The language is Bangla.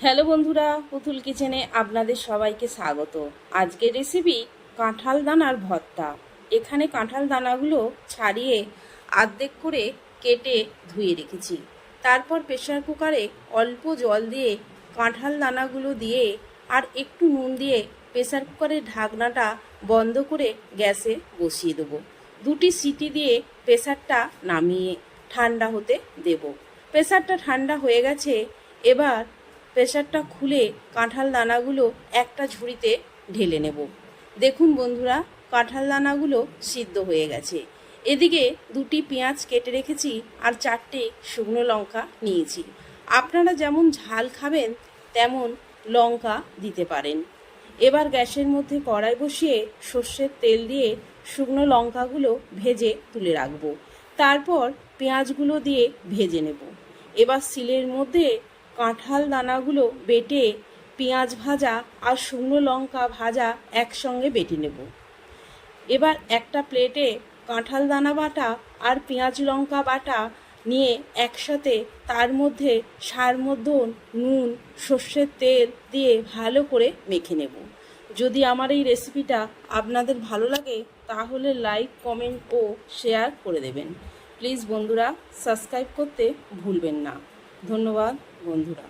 হ্যালো বন্ধুরা, পুতুল কিচেনে আপনাদের সবাইকে স্বাগত। আজকের রেসিপি কাঁঠাল দানার ভর্তা। এখানে কাঁঠাল দানাগুলো ছাড়িয়ে অর্ধেক করে কেটে ধুয়ে রেখেছি। তারপর প্রেসার কুকারে অল্প জল দিয়ে কাঁঠাল দানাগুলো দিয়ে আর একটু নুন দিয়ে প্রেসার কুকারের ঢাকনাটা বন্ধ করে গ্যাসে বসিয়ে দেবো। দুটি সিটি দিয়ে প্রেসারটা নামিয়ে ঠান্ডা হতে দেব। প্রেসারটা ঠান্ডা হয়ে গেছে। এবার প্রেসারটা খুলে কাঁঠাল দানাগুলো একটা ঝুড়িতে ঢেলে নেব। দেখুন বন্ধুরা, কাঁঠাল দানাগুলো সিদ্ধ হয়ে গেছে। এদিকে দুটি পেঁয়াজ কেটে রেখেছি আর 4টে শুকনো লঙ্কা নিয়েছি। আপনারা যেমন ঝাল খাবেন তেমন লঙ্কা দিতে পারেন। এবার গ্যাসের মধ্যে কড়াই বসিয়ে সর্ষের তেল দিয়ে শুকনো লঙ্কাগুলো ভেজে তুলে রাখবো। তারপর পেঁয়াজগুলো দিয়ে ভেজে নেব। এবার শিলের মধ্যে কাঁঠাল দানাগুলো বেটে পেঁয়াজ ভাজা আর শুকনো লঙ্কা ভাজা একসঙ্গে বেটে নেব। এবার একটা প্লেটে কাঁঠাল দানা বাটা আর পেঁয়াজ লঙ্কা বাটা নিয়ে একসাথে তার মধ্যে সার মধ্যে নুন সর্ষের তেল দিয়ে ভালো করে মেখে নেব। যদি আমার এই রেসিপিটা আপনাদের ভালো লাগে তাহলে লাইক কমেন্ট ও শেয়ার করে দেবেন। প্লিজ বন্ধুরা, সাবস্ক্রাইব করতে ভুলবেন না। ধন্যবাদ বন্ধুরা।